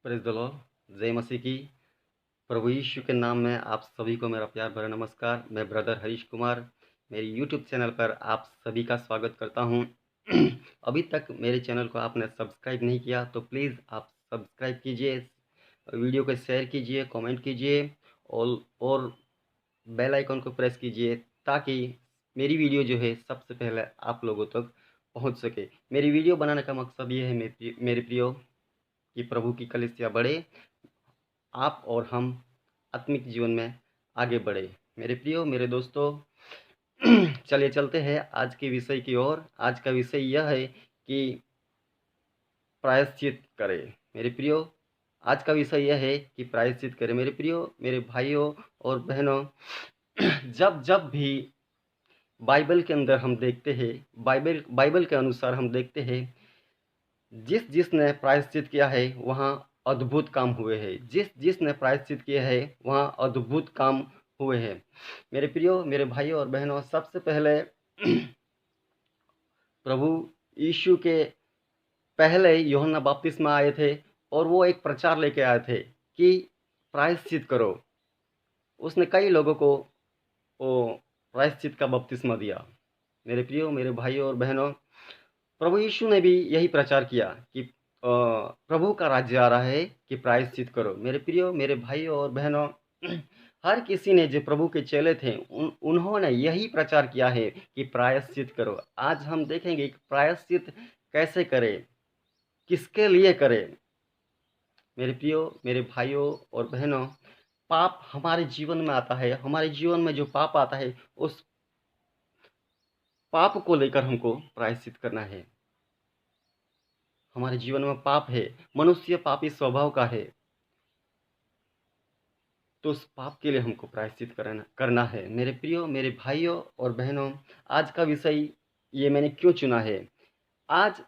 Praise the Lord. जय मसीह की। प्रभु यीशु के नाम में आप सभी को मेरा प्यार भरा नमस्कार। मैं ब्रदर हरीश कुमार मेरी यूट्यूब चैनल पर आप सभी का स्वागत करता हूं। अभी तक मेरे चैनल को आपने सब्सक्राइब नहीं किया तो प्लीज़ आप सब्सक्राइब कीजिए, वीडियो को शेयर कीजिए, कमेंट कीजिए और बेल आइकन को प्रेस कीजिए ताकि मेरी वीडियो जो है सबसे पहले आप लोगों तक पहुंच सके। मेरी वीडियो बनाने का मकसद ये है मेरे प्रियो कि प्रभु की कलीसिया बढ़े, आप और हम आत्मिक जीवन में आगे बढ़े। मेरे प्रियो, मेरे दोस्तों, चलिए चलते हैं आज के विषय की ओर। आज का विषय यह है कि प्रायश्चित करें। मेरे प्रियो, आज का विषय यह है कि प्रायश्चित करें। मेरे प्रियो, मेरे भाइयों और बहनों, जब जब भी बाइबल के अंदर हम देखते हैं, बाइबल के अनुसार हम देखते हैं, जिसने प्रायश्चित किया है वहाँ अद्भुत काम हुए हैं। जिसने प्रायश्चित किया है वहाँ अद्भुत काम हुए हैं। मेरे प्रियो, मेरे भाइयों और बहनों, सबसे पहले प्रभु यीशु के पहले यूहन्ना बपतिस्मा आए थे और वो एक प्रचार लेके आए थे कि प्रायश्चित करो। उसने कई लोगों को वो प्रायश्चित का बपतिस्मा दिया। मेरे प्रियो, मेरे भाइयों और बहनों, प्रभु यीशु ने भी यही प्रचार किया कि प्रभु का राज्य आ रहा है कि प्रायश्चित करो। मेरे प्रियो, मेरे भाइयों और बहनों, हर किसी ने जो प्रभु के चेले थे उन्होंने यही प्रचार किया है कि प्रायश्चित करो। आज हम देखेंगे कि प्रायश्चित कैसे करें, किसके लिए करें। मेरे प्रियो, मेरे भाइयों और बहनों, पाप हमारे जीवन में आता है। हमारे जीवन में जो पाप आता है उस पाप को लेकर हमको प्रायश्चित करना है। हमारे जीवन में पाप है, मनुष्य पापी स्वभाव का है, तो उस पाप के लिए हमको प्रायश्चित करना है। मेरे प्रियो, मेरे भाइयों और बहनों, आज का विषय ये मैंने क्यों चुना है। आज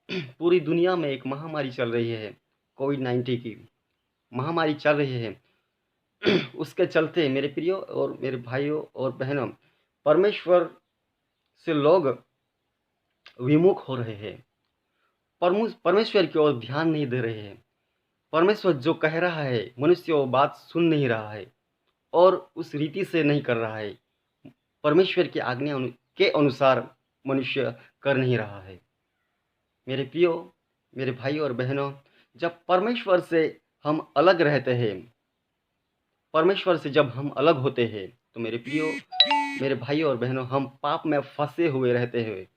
पूरी दुनिया में एक महामारी चल रही है, कोविड-19 की महामारी चल रही है। उसके चलते मेरे प्रियो और मेरे भाइयों और बहनों, परमेश्वर से लोग विमुख हो रहे हैं, परमेश्वर की ओर ध्यान नहीं दे रहे हैं। परमेश्वर जो कह रहा है मनुष्य वो बात सुन नहीं रहा है और उस रीति से नहीं कर रहा है। परमेश्वर की आज्ञा के अनुसार मनुष्य कर नहीं रहा है। मेरे प्रियो, मेरे भाइयों और बहनों, जब परमेश्वर से हम अलग रहते हैं, परमेश्वर से जब हम अलग होते हैं, तो मेरे प्रियो, मेरे भाइयों और बहनों, हम पाप में फंसे हुए रहते हैं।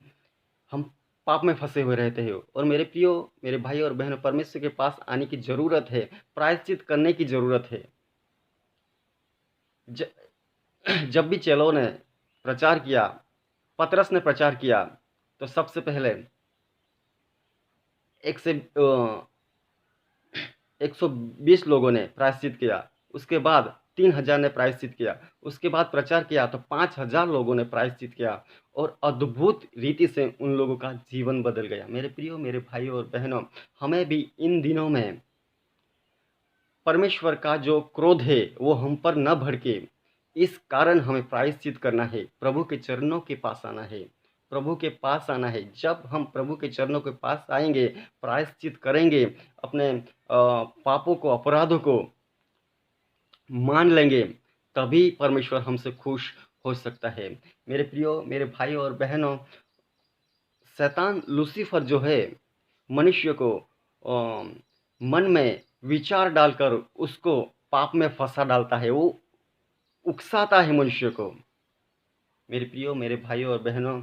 हम पाप में फंसे हुए रहते हैं। और मेरे प्रियो, मेरे भाइयों और बहनों, परमेश्वर के पास आने की ज़रूरत है, प्रायश्चित करने की ज़रूरत है। जब भी चेलों ने प्रचार किया, पतरस ने प्रचार किया, तो सबसे पहले 120 लोगों ने प्रायश्चित किया। उसके बाद 3000 ने प्रायश्चित किया। उसके बाद प्रचार किया तो 5000 लोगों ने प्रायश्चित किया और अद्भुत रीति से उन लोगों का जीवन बदल गया। मेरे प्रियो, मेरे भाइयों और बहनों, हमें भी इन दिनों में परमेश्वर का जो क्रोध है वो हम पर न भड़के, इस कारण हमें प्रायश्चित करना है, प्रभु के चरणों के पास आना है, प्रभु के पास आना है। जब हम प्रभु के चरणों के पास आएंगे, प्रायश्चित करेंगे, अपने पापों को, अपराधों को मान लेंगे, तभी परमेश्वर हमसे खुश हो सकता है। मेरे प्रियो, मेरे भाई और बहनों, शैतान लूसीफर जो है, मनुष्य को मन में विचार डालकर उसको पाप में फंसा डालता है, वो उकसाता है मनुष्य को। मेरे प्रियो, मेरे भाइयों और बहनों,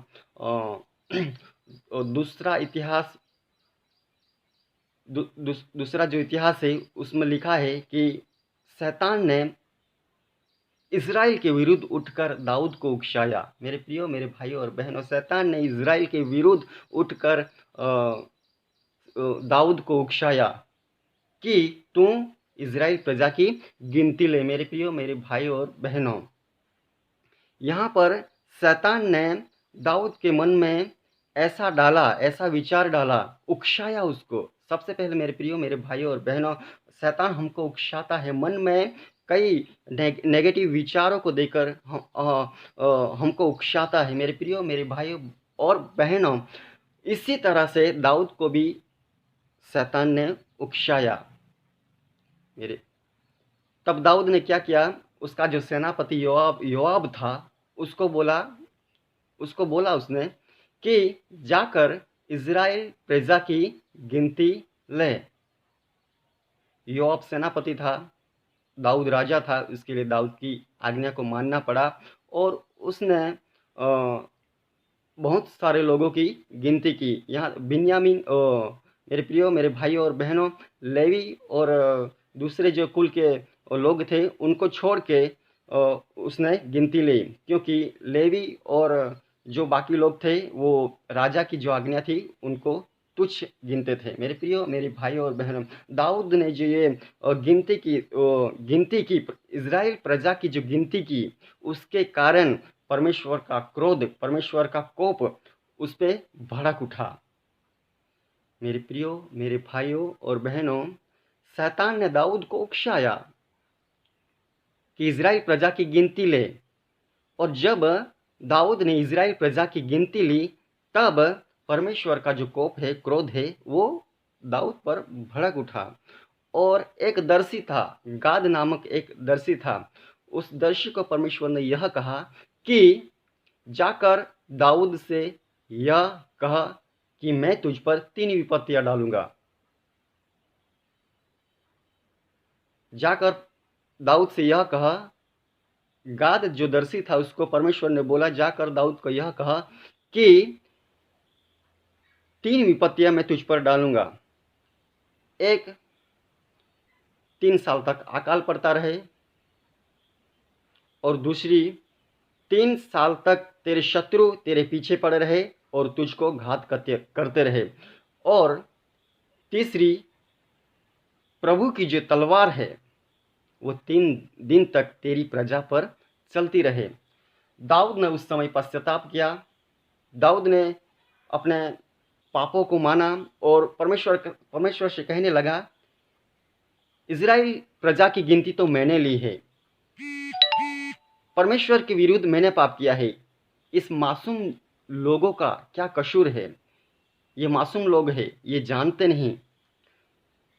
दूसरा इतिहास, दूसरा जो इतिहास है उसमें लिखा है कि शैतान ने इज़राइल के विरुद्ध उठकर दाऊद को उकसाया। मेरे प्रियो, मेरे भाइयों और बहनों, शैतान ने इज़राइल के विरुद्ध उठकर दाऊद को उकसाया कि तू इज़राइल प्रजा की गिनती ले। मेरे प्रियो, मेरे भाइयों और बहनों, यहाँ पर शैतान ने दाऊद के मन में ऐसा डाला, ऐसा विचार डाला, उकसाया उसको। सबसे पहले मेरे प्रियो, मेरे भाइयों और बहनों, शैतान हमको उकसाता है, मन में कई नेगेटिव विचारों को देकर हमको उकसाता है। मेरे प्रियो, मेरे भाइयों और बहनों, इसी तरह से दाऊद को भी शैतान ने उकसाया। मेरे तब दाऊद ने क्या किया, उसका जो सेनापति योआब योआब था, उसको बोला उसने कि जाकर इज़राइल प्रजा की गिनती ले। योआब सेनापति था, दाऊद राजा था, इसके लिए दाऊद की आज्ञा को मानना पड़ा और उसने बहुत सारे लोगों की गिनती की। यहाँ बिन्यामीन मेरे प्रियो, मेरे भाइयों और बहनों, लेवी और दूसरे जो कुल के लोग थे उनको छोड़ के उसने गिनती ली, क्योंकि लेवी और जो बाकी लोग थे वो राजा की जो आज्ञा थी उनको तुच्छ गिनते थे। मेरे प्रियो, मेरे भाइयों और बहनों, दाऊद ने जो ये गिनती की, इज़राइल प्रजा की जो गिनती की, उसके कारण परमेश्वर का क्रोध, परमेश्वर का कोप उस पे भड़क उठा। मेरे प्रियो, मेरे भाइयों और बहनों, शैतान ने दाऊद को उकसाया कि इज़राइल प्रजा की गिनती ले, और जब दाऊद ने इज़राइल प्रजा की गिनती ली, तब परमेश्वर का जो कोप है, क्रोध है, वो दाऊद पर भड़क उठा। और एक दर्शी था, गाद नामक एक दर्शी था, उस दर्शी को परमेश्वर ने यह कहा कि जाकर दाऊद से यह कह कि मैं तुझ पर 3 विपत्तियां डालूंगा। जाकर दाऊद से यह कहा, गाद जो दर्शी था उसको परमेश्वर ने बोला, जाकर दाऊद को यह कहा कि 3 विपत्तियां मैं तुझ पर डालूंगा। एक, 3 साल तक अकाल पड़ता रहे, और दूसरी, 3 साल तक तेरे शत्रु तेरे पीछे पड़े रहे और तुझको घात करते रहे, और तीसरी, प्रभु की जो तलवार है वो 3 दिन तक तेरी प्रजा पर चलती रहे। दाऊद ने उस समय पश्चाताप किया। दाऊद ने अपने पापों को माना और परमेश्वर से कहने लगा, इज़राइल प्रजा की गिनती तो मैंने ली है, परमेश्वर के विरुद्ध मैंने पाप किया है। इस मासूम लोगों का क्या कसूर है? ये मासूम लोग हैं, ये जानते नहीं,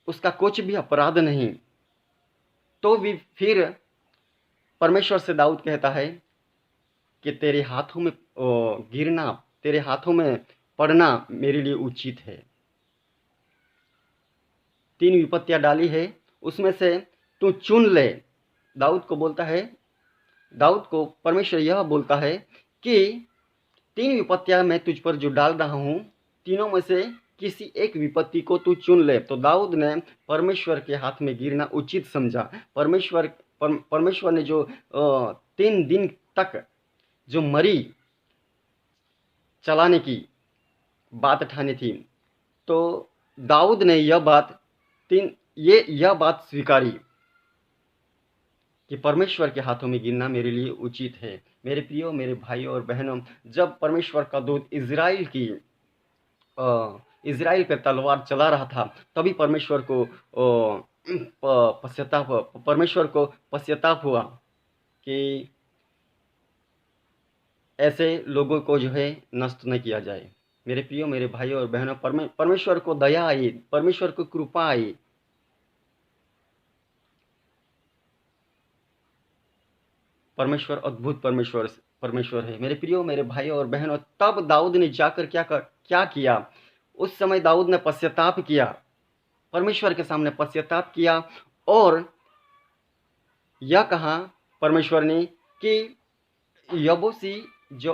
उसका कुछ भी अपराध नहीं। तो भी फिर परमेश्वर से दाऊद कहता है कि तेरे हाथों में गिरना, तेरे हाथों में पड़ना मेरे लिए उचित है। 3 विपत्तियां डाली है, उसमें से तू चुन ले। दाऊद को बोलता है, दाऊद को परमेश्वर यह बोलता है कि 3 विपत्तियां मैं तुझ पर जो डाल रहा हूँ, तीनों में से किसी एक विपत्ति को तू चुन ले। तो दाऊद ने परमेश्वर के हाथ में गिरना उचित समझा। परमेश्वर ने जो 3 दिन तक जो मरी चलाने की बात ठानी थी, तो दाऊद ने यह बात स्वीकारी कि परमेश्वर के हाथों में गिरना मेरे लिए उचित है। मेरे प्रियो, मेरे भाइयों और बहनों, जब परमेश्वर का दूत इज़राइल पे तलवार चला रहा था, तभी परमेश्वर को पश्चाताप हुआ कि ऐसे लोगों को जो है नष्ट न किया जाए। मेरे प्रियो, मेरे भाइयों और बहनों, परमेश्वर को दया आई, परमेश्वर को कृपा आई। परमेश्वर अद्भुत परमेश्वर है। मेरे प्रियो, मेरे भाइयों और बहनों, तब दाऊद ने जाकर क्या किया? उस समय दाऊद ने पश्चाताप किया, परमेश्वर के सामने पश्चाताप किया, और यह कहा परमेश्वर ने कि यबूसी जो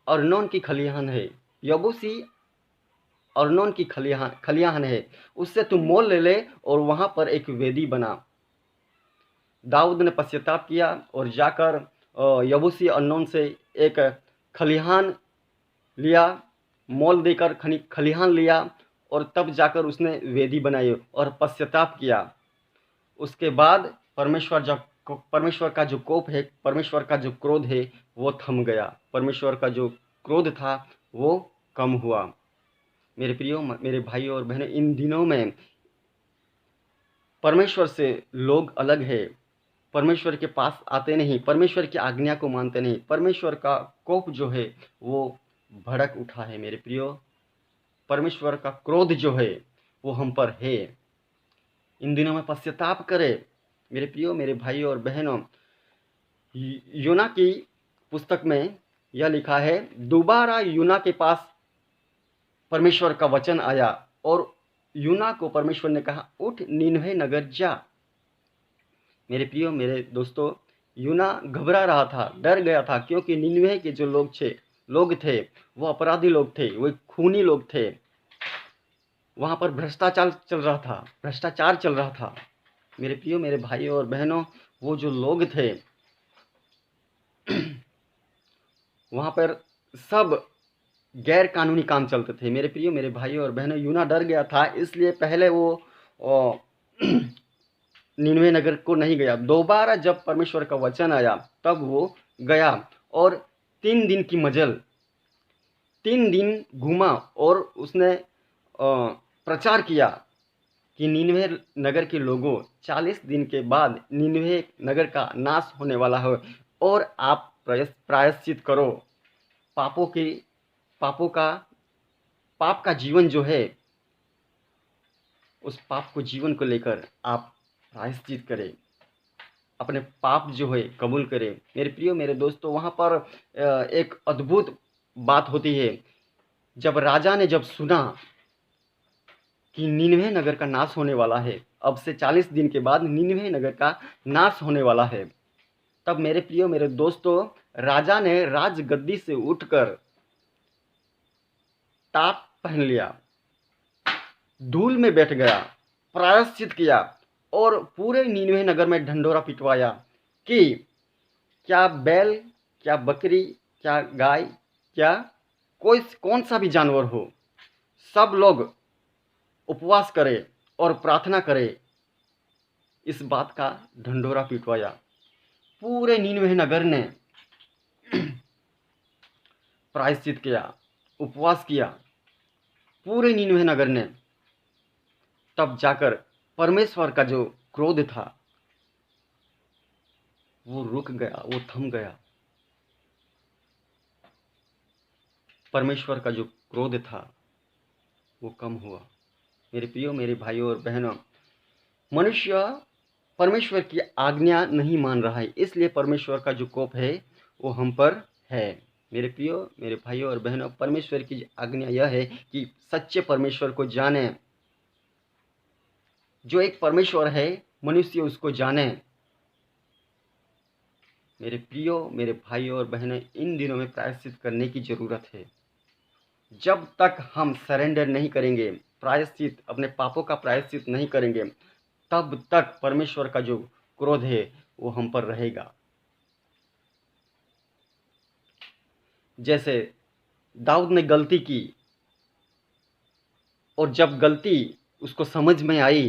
अर्नोन की खलिहान है, यबूसी अर्नोन की खलिहान है, उससे तू मोल ले ले और वहां पर एक वेदी बना। दाऊद ने पश्चाताप किया और जाकर यबूसी अर्नोन से एक खलिहान लिया, मोल देकर खलिहान लिया, और तब जाकर उसने वेदी बनाई और पश्चाताप किया। उसके बाद परमेश्वर का जो कोप है, परमेश्वर का जो क्रोध है, वो थम गया। परमेश्वर का जो क्रोध था वो कम हुआ। मेरे प्रियो, मेरे भाइयों और बहनों, इन दिनों में परमेश्वर से लोग अलग है, परमेश्वर के पास आते नहीं, परमेश्वर की आज्ञा को मानते नहीं। परमेश्वर का कोप जो है वो भड़क उठा है। मेरे प्रियो, परमेश्वर का क्रोध जो है वो हम पर है। इन दिनों में पश्चाताप करे। मेरे प्रियो, मेरे भाइयों और बहनों, यूना की पुस्तक में यह लिखा है, दोबारा यूना के पास परमेश्वर का वचन आया और यूना को परमेश्वर ने कहा, उठ नीनवे नगर जा। मेरे प्रियो, मेरे दोस्तों, यूना घबरा रहा था, डर गया था, क्योंकि नीनवे के जो लोग थे वो अपराधी लोग थे, वो खूनी लोग थे। वहाँ पर भ्रष्टाचार चल रहा था। मेरे प्रियो, मेरे भाइयों और बहनों, वो जो लोग थे वहाँ पर सब गैर कानूनी काम चलते थे। मेरे प्रियो, मेरे भाइयों और बहनों, यूना डर गया था, इसलिए पहले वो निनवे नगर को नहीं गया। दोबारा जब परमेश्वर का वचन आया तब वो गया और 3 दिन की मजल, 3 दिन घूमा और उसने प्रचार किया कि निनवे नगर के लोगों, 40 दिन के बाद निनवे नगर का नाश होने वाला है और आप प्रायश्चित करो। पाप का जीवन जो है, उस पाप को जीवन को लेकर आप प्रायश्चित करें, अपने पाप जो है कबूल करें। मेरे प्रियो, मेरे दोस्तों, वहाँ पर एक अद्भुत बात होती है। जब राजा ने जब सुना कि निनवे नगर का नाश होने वाला है, अब से 40 दिन के बाद निनवे नगर का नाश होने वाला है, तब मेरे प्रियो, मेरे दोस्तों, राजा ने राजगद्दी से उठकर टाट पहन लिया, धूल में बैठ गया, प्रायश्चित किया और पूरे नीनवे नगर में ढंढोरा पिटवाया कि क्या बैल, क्या बकरी, क्या गाय, क्या कौन सा भी जानवर हो, सब लोग उपवास करे और प्रार्थना करे। इस बात का ढंढोरा पिटवाया। पूरे नीनवे नगर ने प्रायश्चित किया, उपवास किया, पूरे नीनवे नगर ने। तब जाकर परमेश्वर का जो क्रोध था वो रुक गया, वो थम गया। परमेश्वर का जो क्रोध था वो कम हुआ। मेरे प्रियो, मेरे भाइयों और बहनों, मनुष्य परमेश्वर की आज्ञा नहीं मान रहा है, इसलिए परमेश्वर का जो कोप है वो हम पर है। मेरे प्रियो, मेरे भाइयों और बहनों, परमेश्वर की आज्ञा यह है कि सच्चे परमेश्वर को जाने। जो एक परमेश्वर है, मनुष्य उसको जाने। मेरे प्रियो, मेरे भाइयों और बहनों, इन दिनों में प्रायश्चित करने की ज़रूरत है। जब तक हम सरेंडर नहीं करेंगे, प्रायश्चित, अपने पापों का प्रायश्चित नहीं करेंगे, तब तक परमेश्वर का जो क्रोध है वो हम पर रहेगा। जैसे दाऊद ने गलती की और जब गलती उसको समझ में आई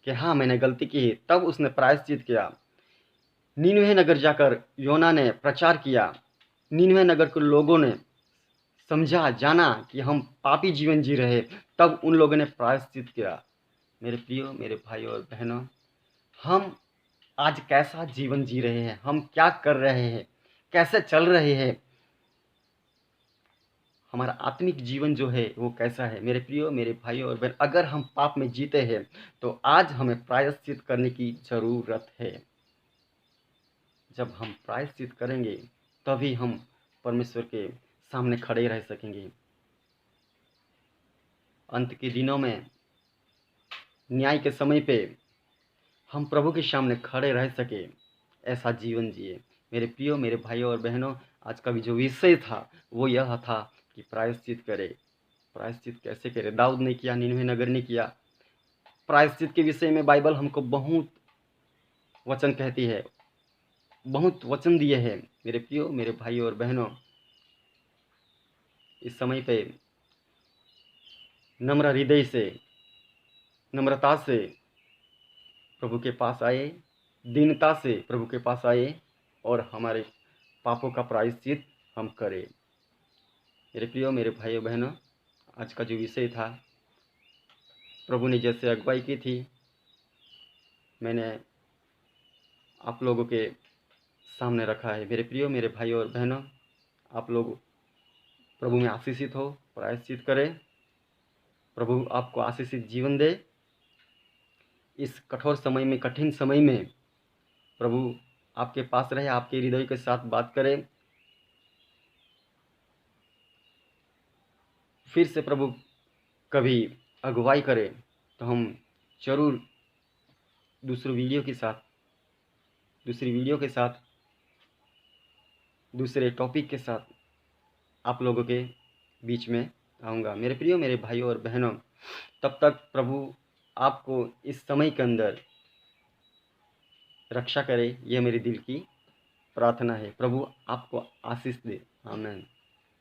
कि हाँ मैंने गलती की है, तब उसने प्रायश्चित किया। नीनवे नगर जाकर योना ने प्रचार किया। नीनवे नगर के लोगों ने समझा, जाना कि हम पापी जीवन जी रहे, तब उन लोगों ने प्रायश्चित किया। मेरे प्रियो, मेरे भाइयों और बहनों, हम आज कैसा जीवन जी रहे हैं, हम क्या कर रहे हैं, कैसे चल रहे हैं, हमारा आत्मिक जीवन जो है वो कैसा है। मेरे प्रियो, मेरे भाइयों और बहन, अगर हम पाप में जीते हैं तो आज हमें प्रायश्चित करने की ज़रूरत है। जब हम प्रायश्चित करेंगे तभी हम परमेश्वर के सामने खड़े रह सकेंगे। अंत के दिनों में, न्याय के समय पे हम प्रभु के सामने खड़े रह सके, ऐसा जीवन जिए। मेरे प्रियो, मेरे भाइयों और बहनों, आज का भी जो विषय था वो यह था कि प्रायश्चित करे। प्रायश्चित कैसे करे? दाऊद ने किया, निनवे नगर ने किया। प्रायश्चित के विषय में बाइबल हमको बहुत वचन कहती है, बहुत वचन दिए हैं। मेरे प्रियो, मेरे भाइयों और बहनों, इस समय पे नम्र हृदय से, नम्रता से प्रभु के पास आए, दीनता से प्रभु के पास आए और हमारे पापों का प्रायश्चित हम करें। मेरे प्रियो, मेरे भाइयों बहनों, आज का जो विषय था, प्रभु ने जैसे अगुवाई की थी, मैंने आप लोगों के सामने रखा है। मेरे प्रियो, मेरे भाइयों और बहनों, आप लोग प्रभु में आशीषित हो, प्रायश्चित करें, प्रभु आपको आशीषित जीवन दे। इस कठोर समय में, कठिन समय में प्रभु आपके पास रहे, आपके हृदय के साथ बात करे। फिर से प्रभु कभी अगुवाई करे तो हम ज़रूर दूसरी वीडियो के साथ, दूसरे टॉपिक के साथ आप लोगों के बीच में आऊँगा। मेरे प्रियो, मेरे भाइयों और बहनों, तब तक प्रभु आपको इस समय के अंदर रक्षा करे, यह मेरे दिल की प्रार्थना है। प्रभु आपको आशीष दे। आमीन।